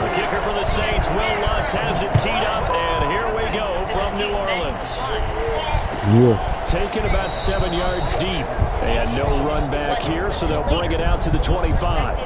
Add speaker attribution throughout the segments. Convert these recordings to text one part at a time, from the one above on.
Speaker 1: The kicker for the Saints, Will Lutz, has it teed up, and here we go from New Orleans.
Speaker 2: Yeah.
Speaker 1: Taken about 7 yards deep. They had no run back here, so they'll bring it out to the 25.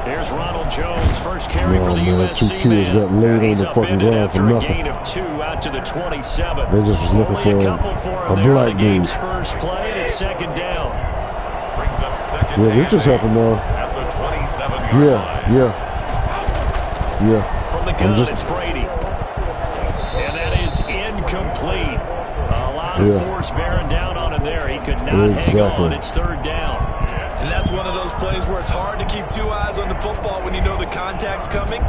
Speaker 1: Here's Ronald Jones, first carry for the USC man.
Speaker 2: Got laid
Speaker 1: He's
Speaker 2: on the fucking ground for nothing.
Speaker 1: Gain of 2 out to the 27.
Speaker 2: They just was looking for a black dude.
Speaker 1: First play, and it's second down.
Speaker 3: Brings up second.
Speaker 2: Yeah, this just happened now.
Speaker 3: At the 27-yard line.
Speaker 2: Yeah.
Speaker 1: From the gun, it's Brady. And that is incomplete. A lot of force bearing down on him there. He could not hang on. It's third down.
Speaker 4: And that's one of those plays where it's hard to keep 2 eyes on the football when you know the contact's coming,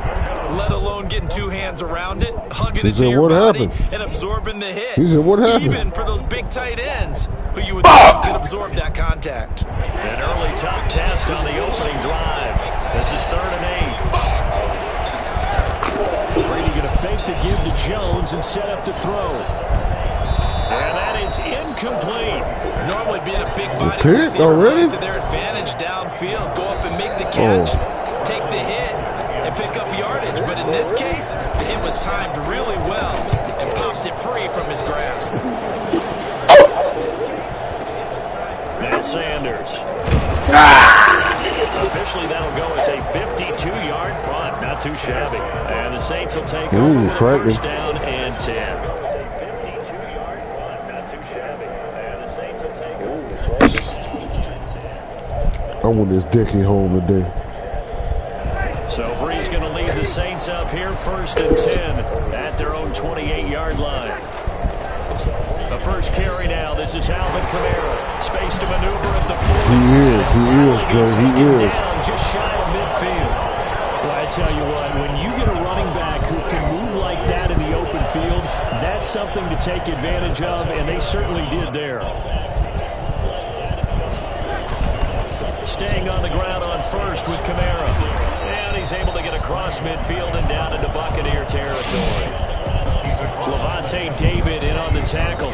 Speaker 4: let alone getting 2 hands around it, hugging it to your body, and absorbing the hit.
Speaker 2: He said, what happened?
Speaker 4: Even for those big tight ends who you would think could absorb that contact.
Speaker 1: An early tough test on the opening drive. This is 3rd and 8. Brady going to fake the give to Jones and set up to throw. And that is incomplete.
Speaker 4: Normally being a big body receiver plays to their advantage downfield. Go up and make the catch, take the hit, and pick up yardage. But in this case, the hit was timed really well and popped it free from his grasp.
Speaker 1: Now Sanders. Officially, that'll go as a 52-yard punt. Not too shabby. And the Saints will take over with a first down and 10.
Speaker 2: I want this Dickie home today.
Speaker 1: So Bree's going to lead the Saints up here, 1st and 10 at their own 28-yard line. The first carry now. This is Alvin Kamara. Space to maneuver at the 40.
Speaker 2: He is, Joe. He is.
Speaker 1: Just shy of midfield. Well, I tell you what, when you get a running back who can move like that in the open field, that's something to take advantage of, and they certainly did there. Staying on the ground on first with Kamara. And he's able to get across midfield and down into Buccaneer territory. Levante David in on the tackle.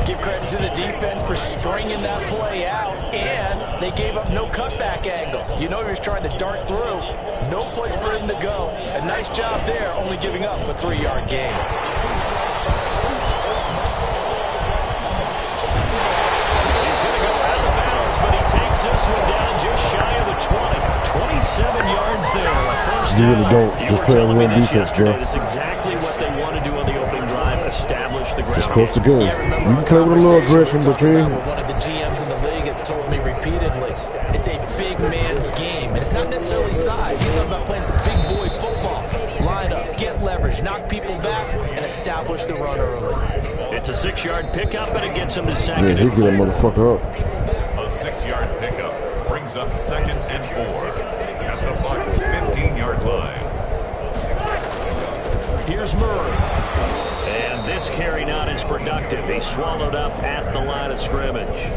Speaker 4: Give credit to the defense for stringing that play out, and they gave up no cutback angle. You know he was trying to dart through. No place for him to go. A nice job there, only giving up a 3-yard gain.
Speaker 1: But he takes this one down just shy of the 20. 27 yards there. A first down.
Speaker 2: You really don't. Just play on one defense, bro.
Speaker 1: That's exactly what they want to do on the opening drive. Establish the ground.
Speaker 2: Just close the game. You can play with a little aggression, but
Speaker 4: one of the GMs in the league has told me repeatedly, it's a big man's game. And it's not necessarily size. He's talking about playing some big boy football. Line up, get leverage, knock people back, and establish the run early.
Speaker 1: It's a 6-yard pickup, and it gets him to second.
Speaker 2: Yeah, he get that motherfucker up.
Speaker 3: 6-yard pickup brings up 2nd and 4 at the Bucs' 15-yard line.
Speaker 1: Here's Murray. And this carry not as productive. He swallowed up at the line of scrimmage.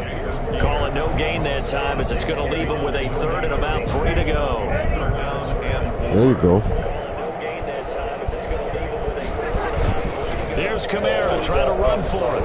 Speaker 1: Call it no gain that time as it's going to leave him with a 3rd and about 3 to go.
Speaker 2: There you go.
Speaker 1: There's Kamara trying to run for it.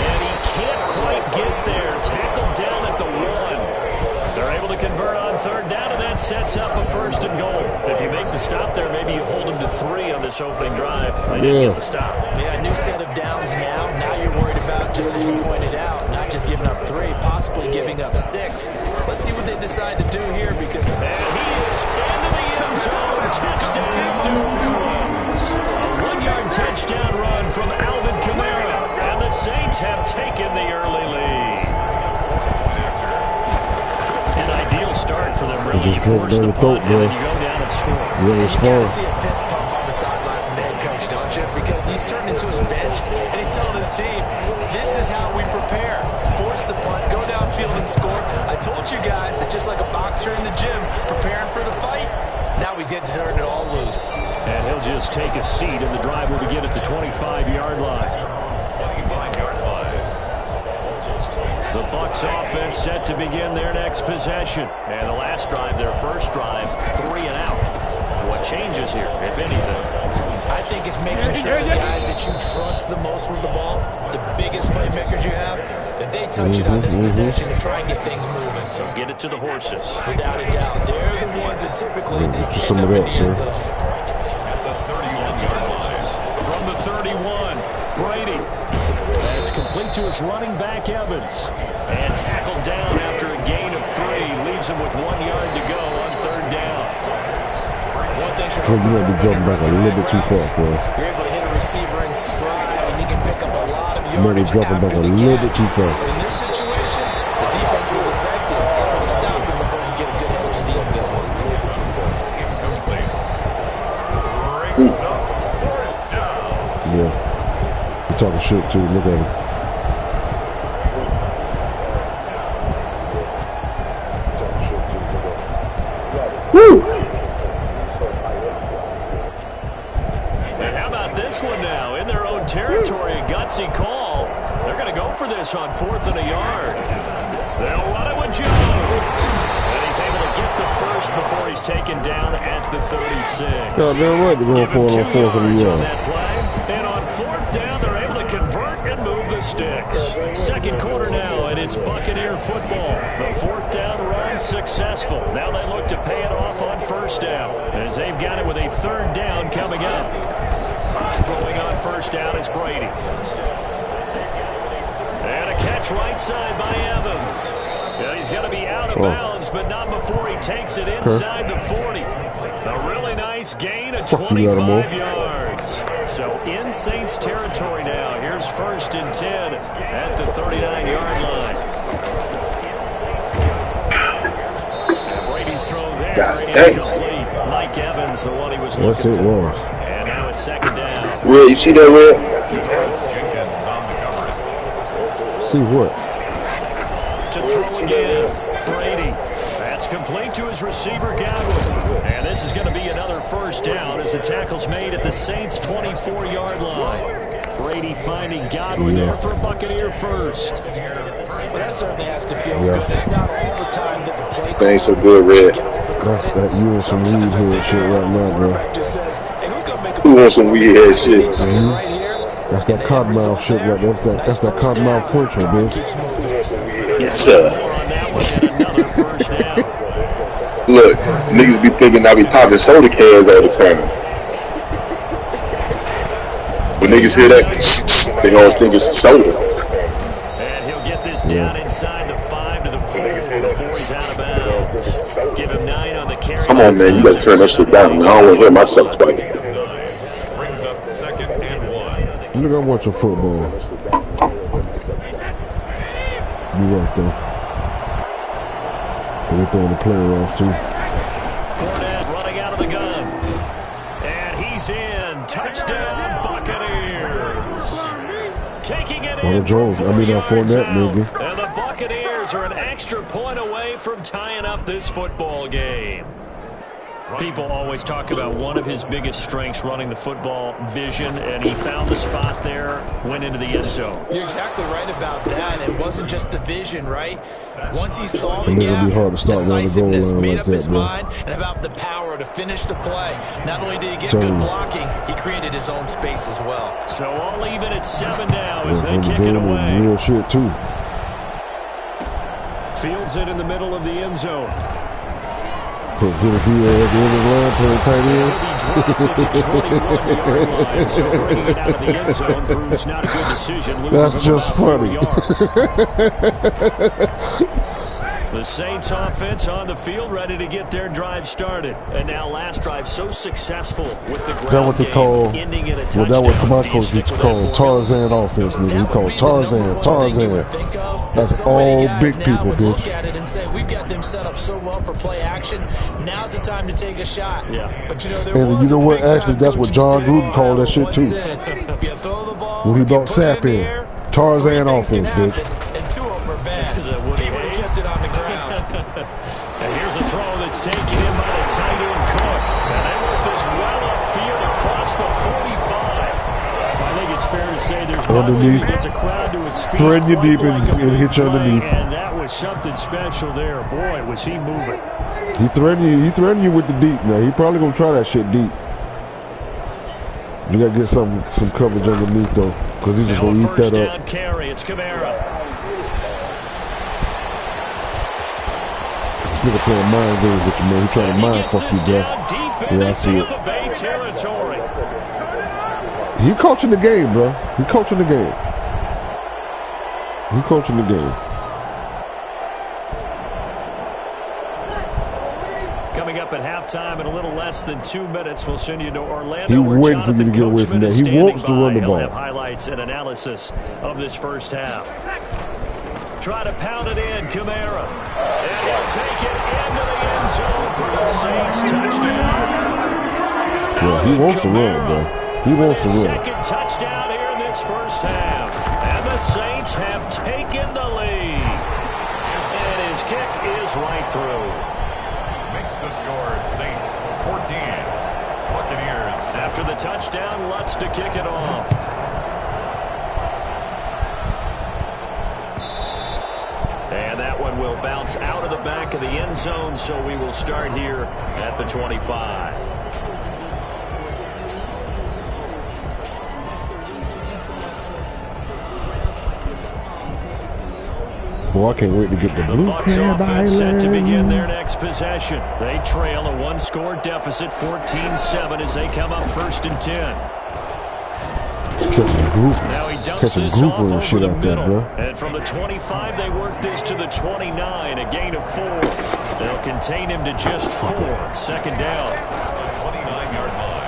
Speaker 1: And he can't quite get there. Tackled down at the 1. They're able to convert on 3rd down, and that sets up a 1st and goal. If you make the stop there, maybe you hold them to 3 on this opening drive. They didn't get the stop.
Speaker 4: Yeah, new set of downs now. Now you're worried about, just as you pointed out, not just giving up 3, possibly giving up 6. Let's see what they decide to do here because...
Speaker 1: And he is into the end zone. Touchdown, New Orleans. A 1-yard touchdown run from Alvin Kamara. And the Saints have taken the early lead. An ideal start for them, really. You force the punt, and then you go down and score.
Speaker 2: Really
Speaker 4: you got to see a fist pump on the sideline from the head coach, don't you? Because he's turned into his bench, and he's telling his team, this is how we prepare. Force the punt, go downfield and score. I told you guys, it's just like a boxer in the gym, preparing for the fight. Now we get to turn it all loose.
Speaker 1: And he'll just take a seat, and the drive will begin at the 25-yard line.
Speaker 3: 25-yard line.
Speaker 1: The Bucs offense set to begin their next possession. And the last drive, their first drive, 3 and out. What changes here, if anything?
Speaker 4: I think it's making sure the guys that you trust the most with the ball, the biggest playmakers you have, that they touch it on this possession to try and get things moving.
Speaker 1: So get it to the horses.
Speaker 4: Without a doubt, they're the ones that typically end up
Speaker 2: some of
Speaker 4: in
Speaker 2: that,
Speaker 4: the end
Speaker 2: sir.
Speaker 4: zone.
Speaker 3: At the 31-yard line.
Speaker 1: From the 31, Brady. That's complete to his running back, Evans. And tackled down after a gain of 3. Leaves him with 1 yard to go on third down.
Speaker 4: One thing
Speaker 2: So you might be jumping back a little bit too far, bro.
Speaker 4: You're able to hit a receiver in stride, and he can pick up a lot of
Speaker 2: You might be
Speaker 4: yardage
Speaker 2: jumping back
Speaker 4: after
Speaker 2: a
Speaker 4: the
Speaker 2: little
Speaker 4: catch.
Speaker 2: bit too far.
Speaker 4: But in this situation, the defense was effective, able to stop him before he get a good head of steam going.
Speaker 3: Incomplete. Brings up fourth down.
Speaker 2: Yeah. You're talking shit too. Look at him. Woo!
Speaker 1: And how about this one now? In their own territory, a gutsy call. They're going to go for this on 4th and a yard. They'll run it with Jones. And he's able to get the first before he's taken down at the 36.
Speaker 2: Goddamn right to go
Speaker 1: Give
Speaker 2: for
Speaker 1: him
Speaker 2: it on
Speaker 1: 2
Speaker 2: 4th and
Speaker 1: yards
Speaker 2: a
Speaker 1: on
Speaker 2: yard.
Speaker 1: that play. And on 4th down, they're able to convert and move the sticks. Second quarter now, and it's Buccaneer football. The 4th down run successful. Now they look to pay it off on 1st down, as they've got it with a 3rd down coming up. Throwing on 1st down is Brady. And a catch right side by Evans. Yeah, he's going to be out of bounds, but not before he takes it inside the 40. A really nice gain of 25 yards. So in Saints territory now. Here's 1st and 10 at the 39-yard line. And Brady's throw there incomplete. Mike Evans, the one he was looking for. And now it's 2nd down.
Speaker 5: Will, you see that, Will?
Speaker 3: Jenkins on the coverage.
Speaker 2: See what?
Speaker 1: To throw again, Brady. That's complete to his receiver, Godwin. And this is going to be another 1st down as the tackle's made at the Saints' 24-yard line. Brady finding Godwin there for Buccaneer first.
Speaker 4: Well, that certainly has to feel good. It's not all the time that the play
Speaker 5: That ain't so good, Red.
Speaker 2: That's that you and some weed head shit right now, bro.
Speaker 5: Who wants some weed head shit?
Speaker 2: That's that cottonmouth shit right there. That's that cottonmouth puncher, bitch.
Speaker 5: Yes, sir.
Speaker 1: More on that one and another 1st down.
Speaker 5: Look, niggas be thinking I be popping soda cans all the time. When niggas hear that, they don't think it's soda.
Speaker 1: And he'll get this down inside the 5 to the 4 before he's out of bounds. Give him 9 on the carry.
Speaker 5: Come on, man, you gotta turn that shit down. Man. I don't want to hear myself twice.
Speaker 3: Brings up 2nd and 1.
Speaker 2: Look, I'm watching football. You right though. They're throwing the player off too.
Speaker 1: Fournette running out of the gun. And he's in. Touchdown, Buccaneers. Taking it in
Speaker 2: Jones,
Speaker 1: from 4 yards
Speaker 2: Fournette,
Speaker 1: out.
Speaker 2: nigga.
Speaker 1: And the Buccaneers are an extra point away from tying up this football game. People always talk about one of his biggest strengths running the football, vision, and he found the spot there, went into the end zone.
Speaker 4: You're exactly right about that. It wasn't just the vision, right? Once he saw the
Speaker 2: It's gonna
Speaker 4: gap,
Speaker 2: be hard to start running the goal
Speaker 4: decisiveness,
Speaker 2: line
Speaker 4: made
Speaker 2: like
Speaker 4: up
Speaker 2: that,
Speaker 4: his
Speaker 2: bro.
Speaker 4: mind, and about the power to finish the play. Not only did he get
Speaker 2: Tell
Speaker 4: good
Speaker 2: you.
Speaker 4: blocking, he created his own space as well.
Speaker 1: So all even at 7 now as they
Speaker 2: And the
Speaker 1: kick it
Speaker 2: game is
Speaker 1: away.
Speaker 2: real shit too.
Speaker 1: Fields it in the middle of the end zone.
Speaker 2: Put a DA at the end of the line, put a tight
Speaker 1: He'll be dropped at the 21-yard line, so bringing it out of the end zone proves not a good decision. Loses
Speaker 2: That's
Speaker 1: him
Speaker 2: just
Speaker 1: about 4
Speaker 2: funny.
Speaker 1: yards. The Saints offense on the field ready to get their drive started. And now last drive so successful with the
Speaker 2: That
Speaker 1: ground
Speaker 2: what they
Speaker 1: game,
Speaker 2: call,
Speaker 1: ending in a
Speaker 2: well,
Speaker 1: touchdown.
Speaker 2: that what my
Speaker 1: Do you
Speaker 2: coach
Speaker 1: stick
Speaker 2: used to
Speaker 1: with
Speaker 2: call
Speaker 1: that formula?
Speaker 2: Tarzan offense, nigga. He
Speaker 4: That
Speaker 2: called
Speaker 4: would be the number one thing you
Speaker 2: Tarzan.
Speaker 4: would think of.
Speaker 2: That's
Speaker 4: So many
Speaker 2: all
Speaker 4: guys
Speaker 2: big
Speaker 4: now
Speaker 2: people,
Speaker 4: would
Speaker 2: bitch.
Speaker 4: look at it and say, we've got them set up so well for play action. Now's the time to take a shot.
Speaker 1: Yeah.
Speaker 4: But you know, there
Speaker 2: And
Speaker 4: was
Speaker 2: you know
Speaker 4: a
Speaker 2: what?
Speaker 4: big-time
Speaker 2: Actually, that's what
Speaker 4: coaching
Speaker 2: John
Speaker 4: staff
Speaker 2: Gruden called that shit
Speaker 4: once
Speaker 2: too.
Speaker 4: said, if you throw the ball,
Speaker 2: When he
Speaker 4: if you
Speaker 2: brought
Speaker 4: put it
Speaker 2: Sapp in.
Speaker 4: air,
Speaker 2: Tarzan
Speaker 4: three things can
Speaker 2: offense,
Speaker 4: happen,
Speaker 2: bitch.
Speaker 4: and 2 of them are bad.
Speaker 1: Is that what
Speaker 4: He
Speaker 1: he
Speaker 4: would have
Speaker 1: hates?
Speaker 4: kept it on the ground.
Speaker 1: And here's a throw that's taken in by the tight end Cook. And they work this well upfield across the 45. I think it's fair to say there's
Speaker 2: Underneath.
Speaker 1: nothing that gets a crowd to its feet.
Speaker 2: Thread you
Speaker 1: quite
Speaker 2: deep
Speaker 1: like a
Speaker 2: and
Speaker 1: big
Speaker 2: hit you
Speaker 1: play,
Speaker 2: underneath.
Speaker 1: And that was something special there. Boy, was he moving.
Speaker 2: He threatened you. He threatened you with the deep. Now he probably gonna try that shit deep. You gotta get some coverage underneath though, because he's just
Speaker 1: Now
Speaker 2: gonna
Speaker 1: a
Speaker 2: eat
Speaker 1: first
Speaker 2: that
Speaker 1: down
Speaker 2: up.
Speaker 1: carry. It's Kamara.
Speaker 2: This nigga playing mind games with you, man. He trying to
Speaker 1: And he
Speaker 2: mind
Speaker 1: gets
Speaker 2: fuck
Speaker 1: this
Speaker 2: you, bro.
Speaker 1: down deep
Speaker 2: Yeah, I
Speaker 1: into
Speaker 2: see it.
Speaker 1: Tampa Bay territory.
Speaker 2: He coaching the game, bro. He coaching the game. He coaching the game.
Speaker 1: Coming up at halftime in a little less than 2 minutes, we'll send you to Orlando.
Speaker 2: He
Speaker 1: where
Speaker 2: waiting for you to
Speaker 1: Jonathan
Speaker 2: get away from
Speaker 1: Coachman
Speaker 2: that.
Speaker 1: is
Speaker 2: He
Speaker 1: standing
Speaker 2: wants to run the
Speaker 1: by.
Speaker 2: ball.
Speaker 1: He'll have highlights and analysis of this first half. Try to pound it in, Kamara. And he'll take it into the end zone for the Saints touchdown.
Speaker 2: Yeah, he wants to run, bro. He wants to run.
Speaker 1: Second touchdown here in this first half. And the Saints have taken the lead. And his kick is right through.
Speaker 3: Makes the score Saints 14. Buccaneers.
Speaker 1: After the touchdown, Lutz to kick it off. And that one will bounce out of the back of the end zone, so we will start here at the 25.
Speaker 2: Boy, I can't wait to get the
Speaker 1: The
Speaker 2: blue
Speaker 1: Bucs
Speaker 2: crab
Speaker 1: offense set to begin
Speaker 2: island.
Speaker 1: their next possession. They trail a one-score deficit, 14-7, as they come up 1st and 10.
Speaker 2: Catching group.
Speaker 1: Now he dumps
Speaker 2: Catching
Speaker 1: this
Speaker 2: grouper
Speaker 1: off
Speaker 2: and
Speaker 1: over
Speaker 2: shit
Speaker 1: the
Speaker 2: out there,
Speaker 1: middle.
Speaker 2: bro.
Speaker 1: And from the 25, they work this to the 29, a gain of 4. They'll contain him to just 4. 2nd down.
Speaker 3: 29-yard line.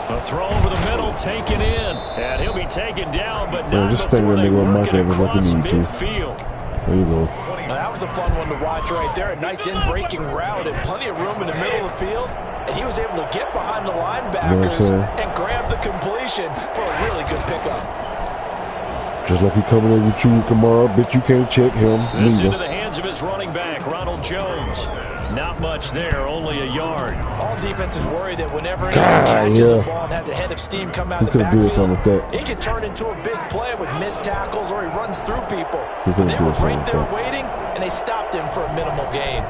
Speaker 1: A throw over the middle, taken in. And he'll be taken down, but not
Speaker 2: just
Speaker 1: before
Speaker 2: stand there,
Speaker 1: they
Speaker 2: nigga, with
Speaker 1: work
Speaker 2: Mike
Speaker 1: it
Speaker 2: Evans like you
Speaker 1: across
Speaker 2: need to.
Speaker 1: midfield.
Speaker 2: There you go.
Speaker 4: Now, that was a fun one to watch right there. A nice in-breaking route and plenty of room in the middle of the field. And he was able to get behind the linebackers and grab the completion for a really good pickup.
Speaker 2: Just like he coming in with you, Kamara. Bitch, you can't check him.
Speaker 1: This into
Speaker 2: Neither.
Speaker 1: the hands of his running back, Ronald Jones. Not much there, only a yard.
Speaker 4: All defenses worry that whenever he
Speaker 2: God,
Speaker 4: catches
Speaker 2: yeah.
Speaker 4: the ball and has a head of steam come out
Speaker 2: He
Speaker 4: of the
Speaker 2: could've did something
Speaker 4: backfield,
Speaker 2: with that.
Speaker 4: it can turn into a big play with missed tackles or he runs through people.
Speaker 2: He
Speaker 4: But
Speaker 2: could've
Speaker 4: they
Speaker 2: did
Speaker 4: were
Speaker 2: something
Speaker 4: right
Speaker 2: with
Speaker 4: there
Speaker 2: that.
Speaker 4: waiting, and they stopped him for a minimal gain.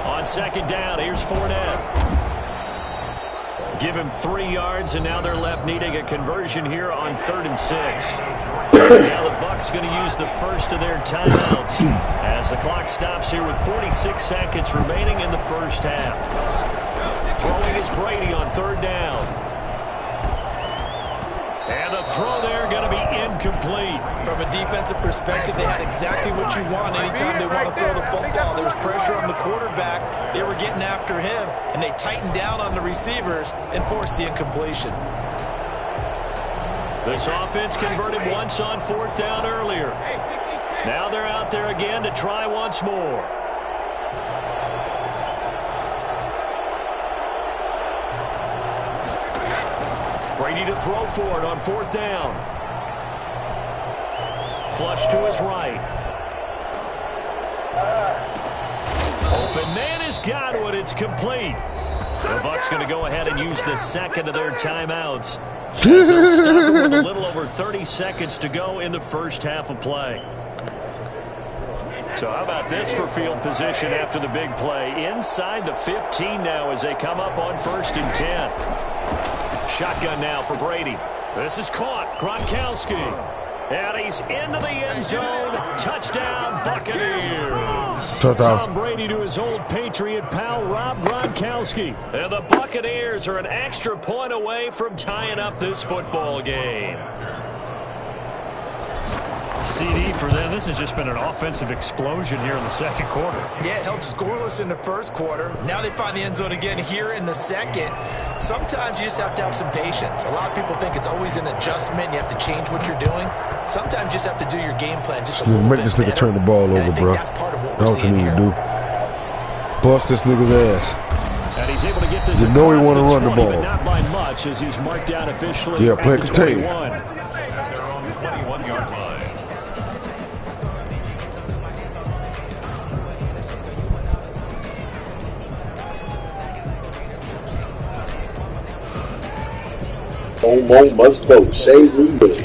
Speaker 1: On 2nd down, here's Fournette. Give him 3 yards, and now they're left needing a conversion here on 3rd and 6. Now the Bucs going to use the first of their timeouts as the clock stops here with 46 seconds remaining in the first half. Throwing is Brady on 3rd down. And the throw there going to be incomplete.
Speaker 4: From a defensive perspective, they had exactly what you want anytime they want to throw the football. There was pressure on the quarterback. They were getting after him, and they tightened down on the receivers and forced the incompletion.
Speaker 1: This offense converted once on 4th down earlier. Now they're out there again to try once more. Brady to throw for it on 4th down. Flush to his right. Open man has got it. It's complete. The Bucs going to go ahead and use the second of their timeouts. As they'll stop it with a little over 30 seconds to go in the first half of play. So how about this for field position after the big play? Inside the 15 now as they come up on 1st and 10. Shotgun now for Brady. This is caught. Gronkowski. And he's into the end zone. Touchdown, Buccaneers. Tom Brady to his old Patriot pal, Rob Gronkowski. And the Buccaneers are an extra point away from tying up this football game. CD for them. This has just been an offensive explosion here in the 2nd quarter.
Speaker 4: Yeah, held scoreless in the 1st quarter. Now they find the end zone again here in the 2nd. Sometimes you just have to have some patience. A lot of people think it's always an adjustment. You have to change what you're doing. Sometimes you just have to do your game plan just a little
Speaker 2: Make
Speaker 4: bit
Speaker 2: this nigga
Speaker 4: better.
Speaker 2: turn the ball
Speaker 4: And I
Speaker 2: over,
Speaker 4: think
Speaker 2: bro.
Speaker 4: that's part of what
Speaker 2: That's
Speaker 4: we're
Speaker 2: what you
Speaker 4: seeing
Speaker 2: need
Speaker 4: here.
Speaker 2: to do. Bust this nigga's ass.
Speaker 1: And he's able to get this
Speaker 2: You know he
Speaker 1: across
Speaker 2: wanna
Speaker 1: the
Speaker 2: run the
Speaker 1: 20,
Speaker 2: ball.
Speaker 1: but not by much as he's marked down officially
Speaker 2: Yeah,
Speaker 1: at
Speaker 2: play
Speaker 1: the
Speaker 2: contain.
Speaker 1: 21.
Speaker 3: At their own 21-yard line.
Speaker 5: Como must go. Save me.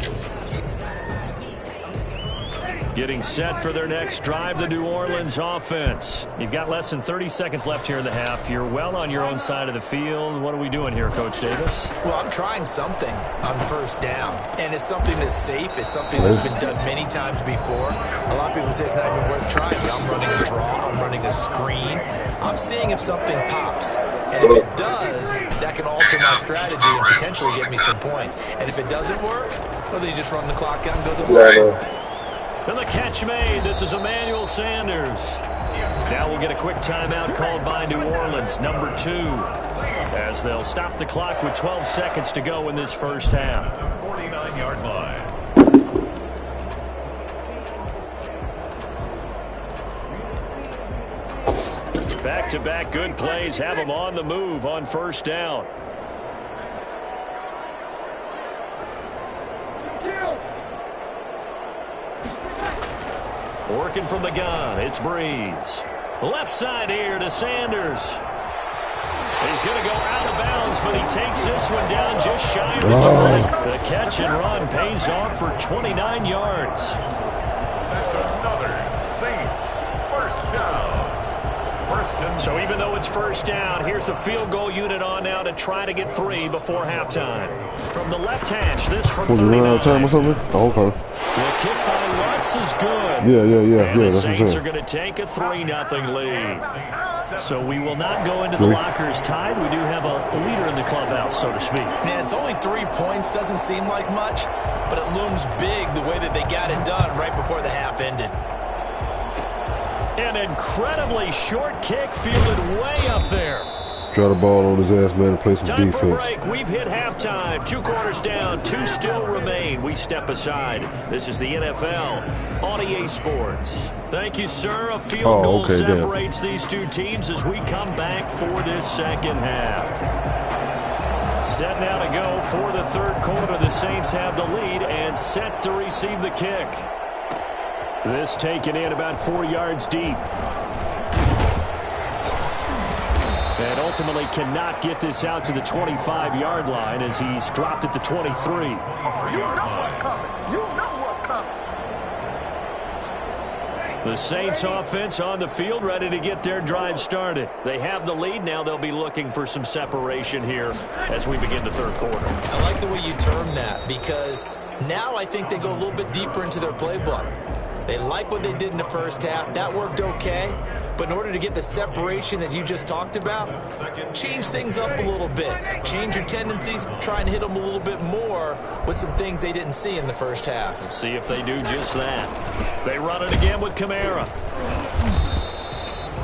Speaker 1: Getting set for their next drive, the New Orleans offense. You've got less than 30 seconds left here in the half. You're well on your own side of the field. What are we doing here, Coach Davis?
Speaker 4: Well, I'm trying something on first down, and it's something that's safe. It's something that's been done many times before. A lot of people say it's not even worth trying. I'm running a draw. I'm running a screen. I'm seeing if something pops. And if it does, that can alter my strategy and potentially get me some points. And if it doesn't work, well, then you just run the clock out and go to the line.
Speaker 1: And the catch made. This is Emmanuel Sanders. Now we'll get a quick timeout called by New Orleans, number 2, as they'll stop the clock with 12 seconds to go in this first half.
Speaker 3: 49-yard line.
Speaker 1: Back-to-back good plays have them on the move on first down. Working from the gun, it's Breeze. Left side here to Sanders. He's going to go out of bounds, but he takes this one down just shy of the 20. The catch and run pays off for 29 yards.
Speaker 3: That's another Saints first down.
Speaker 1: So even though it's first down, here's the field goal unit on now to try to get 3 before halftime. From the left hash, this from 39.
Speaker 2: Time or something? Oh, okay.
Speaker 1: The kick by Lutz is good.
Speaker 2: Yeah.
Speaker 1: The
Speaker 2: That's
Speaker 1: Saints are going to take a 3-0 lead. So we will not go into the lockers tied. We do have a leader in the clubhouse, so to speak.
Speaker 4: Man, it's only 3 points. Doesn't seem like much, but it looms big the way that they got it done right before the half ended.
Speaker 1: An incredibly short kick fielded way up there.
Speaker 2: Try the ball on his ass, man, and play some
Speaker 1: Time
Speaker 2: defense.
Speaker 1: for a break. We've hit halftime. 2 quarters down. 2 still remain. We step aside. This is the NFL on EA Sports. Thank you, sir. A field goal separates these 2 teams as we come back for this second half. Set now to go for the third quarter. The Saints have the lead and set to receive the kick. This taken in about 4 yards deep. And ultimately cannot get this out to the 25-yard line as he's dropped at the 23.
Speaker 6: You know what's coming. You know what's coming.
Speaker 1: The Saints offense on the field ready to get their drive started. They have the lead. Now they'll be looking for some separation here as we begin the third quarter.
Speaker 4: I like the way you term that because now I think they go a little bit deeper into their playbook. They like what they did in the first half. That worked okay. But in order to get the separation that you just talked about, change things up a little bit. Change your tendencies. Try and hit them a little bit more with some things they didn't see in the first half.
Speaker 1: We'll see if they do just that. They run it again with Kamara.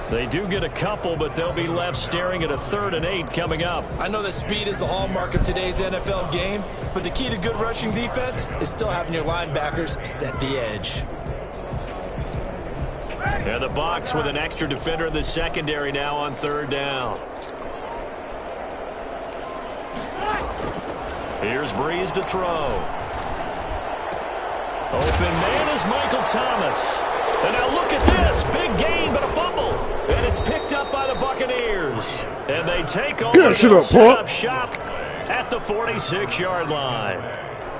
Speaker 1: They do get a couple, but they'll be left staring at a 3rd and 8 coming up.
Speaker 4: I know that speed is the hallmark of today's NFL game, but the key to good rushing defense is still having your linebackers set the edge.
Speaker 1: And the box with an extra defender in the secondary now on 3rd down. Here's Breeze to throw. Open man is Michael Thomas. And now look at this. Big gain, but a fumble. And it's picked up by the Buccaneers. And they take over and set up shop at the 46-yard line.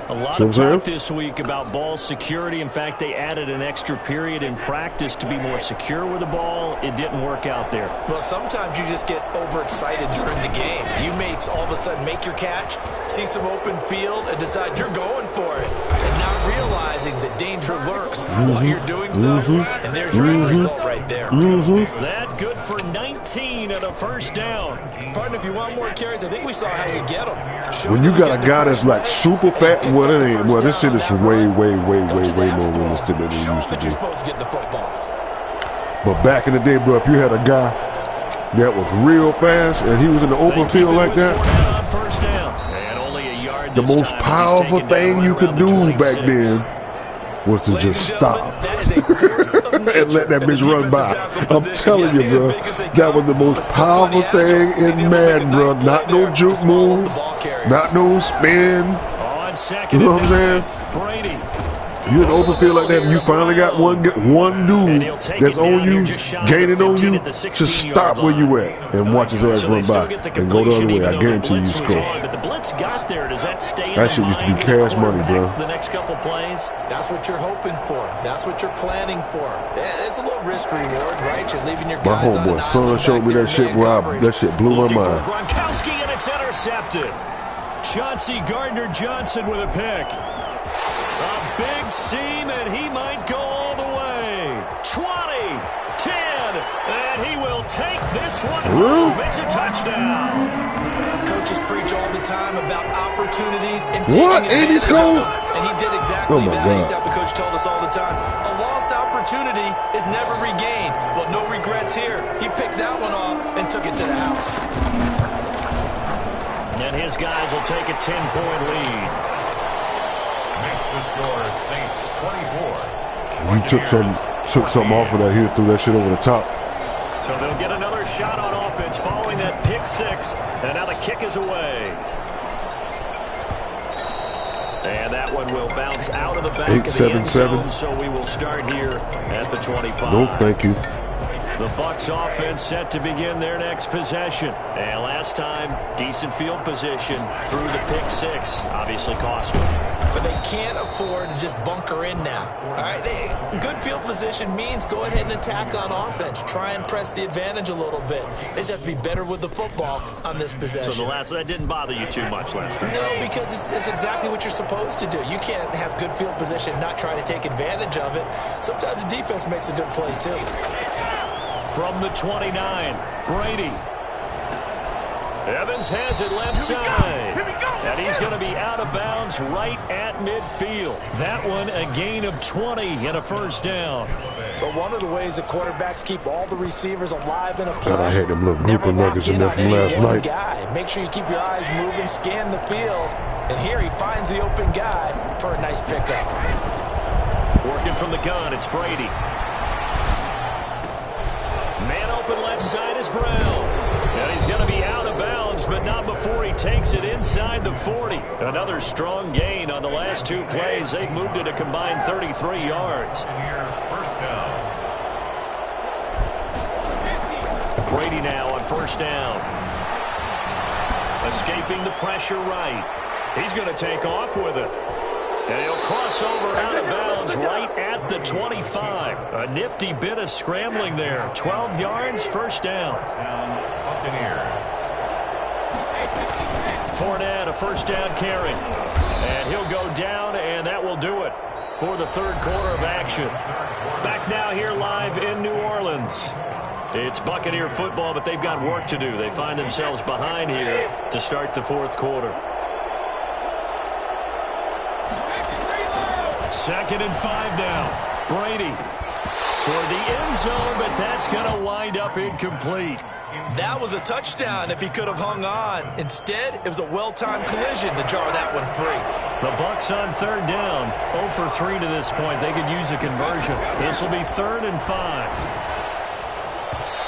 Speaker 1: A lot of talk this week about ball security. In fact, they added an extra period in practice to be more secure with the ball. It didn't work out there.
Speaker 4: Well, sometimes you just get overexcited during the game. You may all of a sudden make your catch, see some open field, and decide you're going for it. And not realizing that danger lurks while you're doing so. And there's your end result right there.
Speaker 1: That good for 19 at a first down.
Speaker 4: Pardon, if you want more carries, I think we saw how you get them.
Speaker 2: When you got a guy that's like super fat, well, it ain't. Well, this shit is way more realistic than it used to be. But back in the day, bro, if you had a guy that was real fast and he was in the open field like that, the most powerful thing you could do back then was to just stop and let that bitch run by. I'm telling you, bro, that was the most powerful thing in Madden, bro. Not no juke move, not no spin. You know what I'm saying?
Speaker 1: Brady.
Speaker 2: You in the open field like that, and you finally got one dude that's on you, gaining on you, just stop where you at and watch his ass run by and go the other way. I guarantee you score.
Speaker 1: But the blitz got there. Does that stay in
Speaker 2: that shit used to be cash money, bro.
Speaker 1: The next couple plays?
Speaker 4: That's what you're hoping for. That's what you're planning for. It's a little risk reward, right? You're leaving your guys on an island.
Speaker 2: My homeboy son showed me that shit, bro. That shit blew my mind.
Speaker 1: Gronkowski, and it's intercepted. Chauncey Gardner-Johnson with a pick. A big seam, and he might go all the way. 20, 10, and he will take this one home. It's a touchdown.
Speaker 4: Coaches preach all the time about opportunities and taking advantage of them. And he did exactly that. He said, the coach told us all the time, a lost opportunity is never regained. Well, no regrets here. He picked that one off and took it to the house.
Speaker 1: And his guys will take a 10-point lead.
Speaker 3: Makes the score Saints 24.
Speaker 2: You took something off of that here, threw that shit over the top.
Speaker 1: So they'll get another shot on offense following that pick six. And now the kick is away. And that one will bounce out of the back of the end zone. So we will start here at the 25.
Speaker 2: No, thank you.
Speaker 1: The Bucs offense set to begin their next possession. And last time, decent field position through the pick six. Obviously cost them.
Speaker 4: But they can't afford to just bunker in now. All right, good field position means go ahead and attack on offense. Try and press the advantage a little bit. They just have to be better with the football on this possession.
Speaker 1: So that didn't bother you too much last time?
Speaker 4: No, because it's exactly what you're supposed to do. You can't have good field position and not try to take advantage of it. Sometimes the defense makes a good play too.
Speaker 1: From the 29, Brady. Evans has it left side. And he's going to be out of bounds right at midfield. That one a gain of 20 and a first down.
Speaker 6: But one of the ways that quarterbacks keep all the receivers alive in a play.
Speaker 2: God, I had them little group of nuggets in there from last night.
Speaker 6: Guy. Make sure you keep your eyes moving, scan the field. And here he finds the open guy for a nice pickup.
Speaker 1: Working from the gun, it's Brady. Man open left side is Brown. And he's going to be out of bounds, but not before he takes it inside the 40. Another strong gain on the last two plays. They've moved it a combined 33 yards.
Speaker 3: First down.
Speaker 1: Brady now on first down. Escaping the pressure right. He's going to take off with it. And he'll cross over out of bounds right at the 25. A nifty bit of scrambling there. 12 yards, first down.
Speaker 3: Buccaneers.
Speaker 1: Fournette, a first down carry. And he'll go down, and that will do it for the third quarter of action. Back now here live in New Orleans. It's Buccaneer football, but they've got work to do. They find themselves behind here to start the fourth quarter. 2nd and 5 now. Brady toward the end zone, but that's going to wind up incomplete.
Speaker 4: That was a touchdown if he could have hung on. Instead, it was a well-timed collision to jar that one free.
Speaker 1: The Bucs on third down. 0 for 3 to this point. They could use a conversion. This will be 3rd and 5.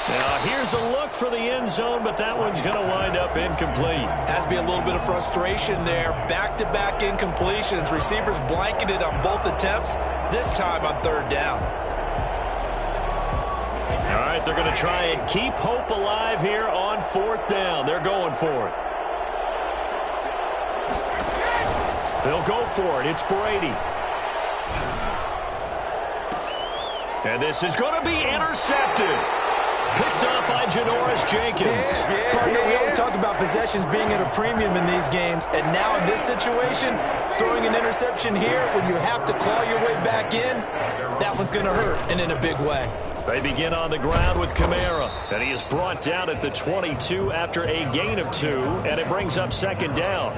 Speaker 1: Now, here's a look for the end zone, but that one's going to wind up incomplete.
Speaker 4: Has to be a little bit of frustration there. Back-to-back incompletions. Receivers blanketed on both attempts, this time on third down.
Speaker 1: All right, they're going to try and keep hope alive here on 4th down. They're going for it. They'll go for it. It's Brady. And this is going to be intercepted. Picked up by Janoris Jenkins.
Speaker 4: Partner, we always talk about possessions being at a premium in these games, and now in this situation, throwing an interception here when you have to claw your way back in, that one's going to hurt, and in a big way.
Speaker 1: They begin on the ground with Kamara, and he is brought down at the 22 after a gain of 2, and it brings up 2nd down.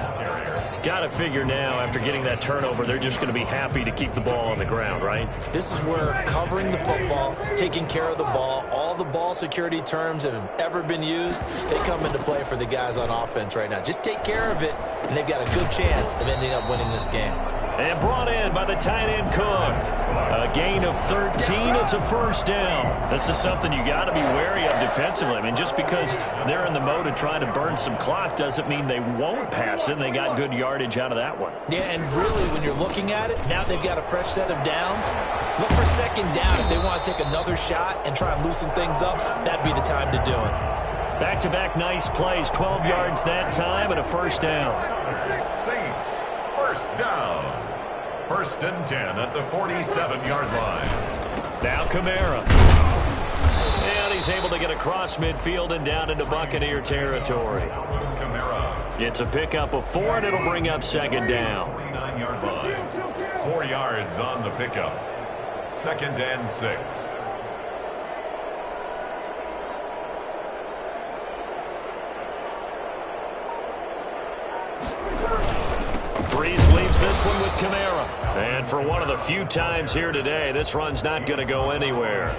Speaker 1: Got to figure now, after getting that turnover, they're just going to be happy to keep the ball on the ground, right?
Speaker 4: This is where covering the football, taking care of the ball, all the ball security terms that have ever been used, they come into play for the guys on offense right now. Just take care of it, and they've got a good chance of ending up winning this game.
Speaker 1: And brought in by the tight end Cook. A gain of 13. It's a first down. This is something you got to be wary of defensively. I mean, just because they're in the mode of trying to burn some clock doesn't mean they won't pass it. They got good yardage out of that one.
Speaker 6: Yeah, and really, when you're looking at it, now they've got a fresh set of downs. Look for second down if they want to take another shot and try and loosen things up. That'd be the time to do it.
Speaker 1: Back-to-back nice plays. 12 yards that time and a first down.
Speaker 3: Saints, first down. First and 10 at the 47-yard line.
Speaker 1: Now Kamara. And he's able to get across midfield and down into Buccaneer territory.
Speaker 3: Kamara.
Speaker 1: It's a pickup of 4, and it'll bring up second down.
Speaker 3: 49-yard line. 4 yards on the pickup. Second and 6.
Speaker 1: Breeze leaves this one with Kamara. And for one of the few times here today, this run's not going to go anywhere.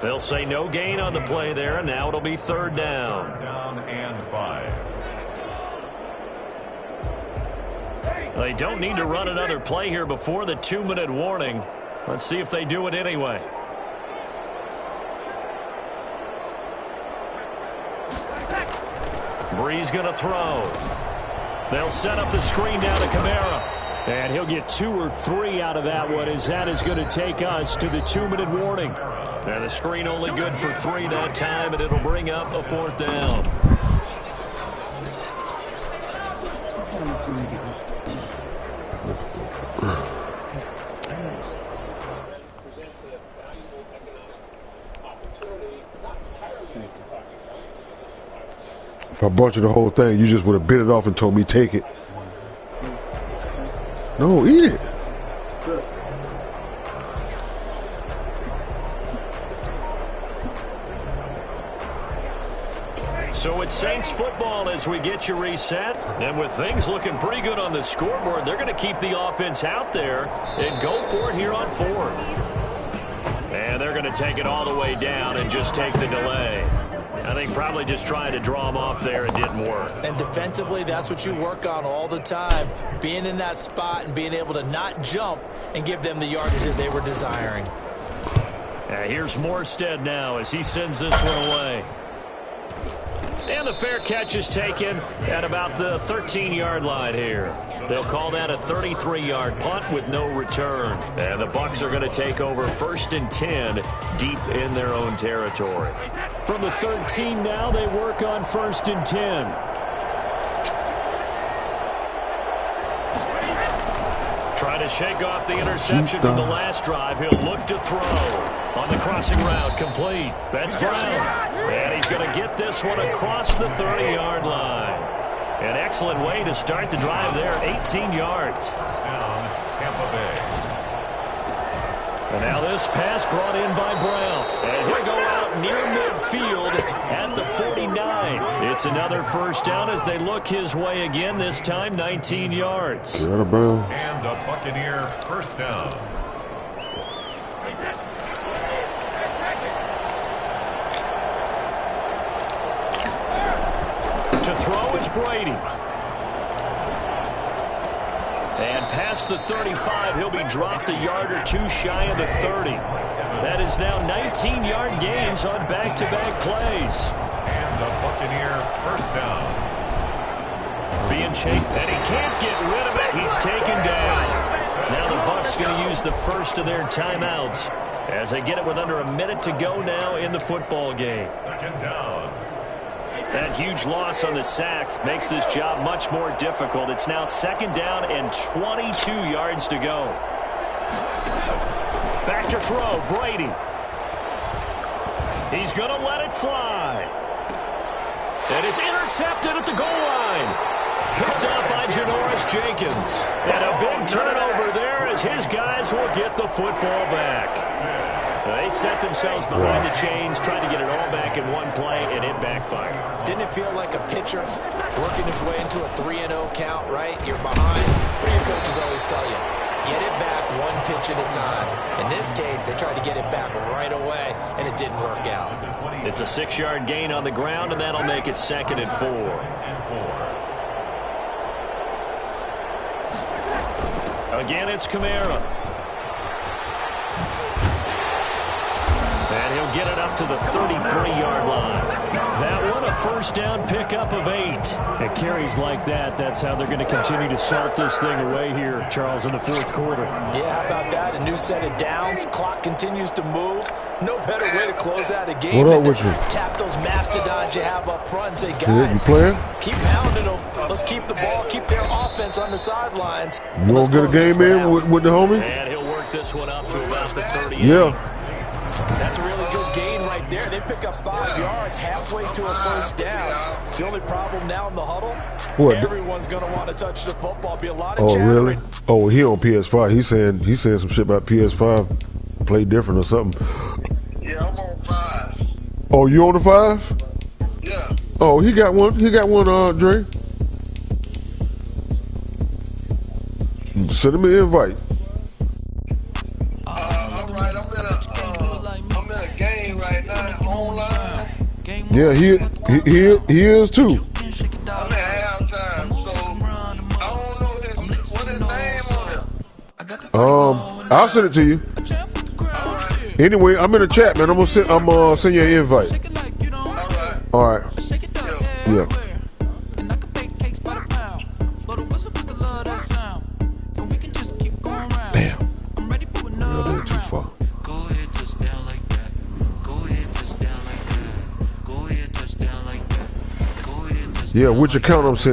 Speaker 1: They'll say no gain on the play there, and now it'll be third down.
Speaker 3: Down and 5.
Speaker 1: They don't need to run another play here before the 2-minute warning. Let's see if they do it anyway. Breeze going to throw. They'll set up the screen down to Kamara. And he'll get 2 or 3 out of that one, as that is going to take us to the 2-minute warning. And the screen only good for 3 that time, and it'll bring up a fourth down.
Speaker 2: If I bought you the whole thing, you just would have bit it off and told me take it. No, eat it.
Speaker 1: So it's Saints football as we get you reset. And with things looking pretty good on the scoreboard, they're going to keep the offense out there and go for it here on 4th. And they're going to take it all the way down and just take the delay. I think probably just trying to draw them off there, it didn't work.
Speaker 6: And defensively, that's what you work on all the time. Being in that spot and being able to not jump and give them the yardage that they were desiring.
Speaker 1: Here's Morstead now as he sends this one away. And the fair catch is taken at about the 13-yard line here. They'll call that a 33-yard punt with no return. And the Bucs are going to take over 1st and 10 deep in their own territory. From the 13 now, they work on 1st and 10. Trying to shake off the interception from the last drive. He'll look to throw. On the crossing route, complete. That's Brown. And he's going to get this one across the 30-yard line. An excellent way to start the drive there, 18 yards.
Speaker 3: Down, Tampa Bay.
Speaker 1: And now this pass brought in by Brown. And he'll go out near midfield at the 49. It's another first down as they look his way again, this time 19 yards.
Speaker 3: And a Buccaneer first down.
Speaker 1: To throw is Brady. And past the 35, he'll be dropped a yard or 2 shy of the 30. That is now 19-yard gains on back-to-back plays.
Speaker 3: And a Buccaneer first down.
Speaker 1: Being chased, and he can't get rid of it. He's taken down. Now the Bucs going to use the first of their timeouts as they get it with under a minute to go now in the football game.
Speaker 3: Second down.
Speaker 1: That huge loss on the sack makes this job much more difficult. It's now second down and 22 yards to go. Back to throw, Brady. He's going to let it fly. And it's intercepted at the goal line. Picked up by Janoris Jenkins. And a big turnover there as his guys will get the football back. They set themselves behind the chains, trying to get it all back in one play, and it backfired.
Speaker 6: Didn't it feel like a pitcher working his way into a 3-0 count, right? You're behind. What do your coaches always tell you? Get it back one pitch at a time. In this case, they tried to get it back right away, and it didn't work out.
Speaker 1: It's a 6-yard gain on the ground, and that'll make it second and 4. Again, it's Kamara. And he'll get it up to the 33-yard line. That one, a first down pickup of 8. At carries like that, that's how they're going to continue to salt this thing away here, Charles, in the fourth quarter.
Speaker 6: Yeah, how about that? A new set of downs. Clock continues to move. No better way to close out a game
Speaker 2: what up
Speaker 6: than
Speaker 2: with
Speaker 6: to
Speaker 2: you?
Speaker 6: tap those mastodons you have up front and say,
Speaker 2: You
Speaker 6: guys,
Speaker 2: playing?
Speaker 6: keep pounding them. Let's keep the ball, keep their offense on the sidelines.
Speaker 2: You want to get a game in with the homie?
Speaker 1: And he'll work this one up to about the 38.
Speaker 2: Yeah.
Speaker 6: That's a really good gain right there. They pick up 5 yards halfway to a first down. The only problem now in the huddle, everyone's going to want to touch the football. Be a lot of chattering.
Speaker 2: Really? Oh, he on PS5. He's saying some shit about PS5. Play different or something.
Speaker 7: Yeah, I'm on 5.
Speaker 2: Oh, you on the 5?
Speaker 7: Yeah.
Speaker 2: Oh, he got one. He got one, Dre. Send him an invite.
Speaker 7: All right, I'm in a game right now, online.
Speaker 2: Yeah, he is too.
Speaker 7: I'm at halftime, so I don't know what his name on it.
Speaker 2: I'll send it to you.
Speaker 7: All right.
Speaker 2: Anyway, I'm in the chat, man. I'm gonna send you an invite.
Speaker 7: All
Speaker 2: All
Speaker 7: right.
Speaker 2: right.
Speaker 7: Yeah.
Speaker 2: Yeah. Damn. Yeah, they're too far. Yeah, which account I'm sending?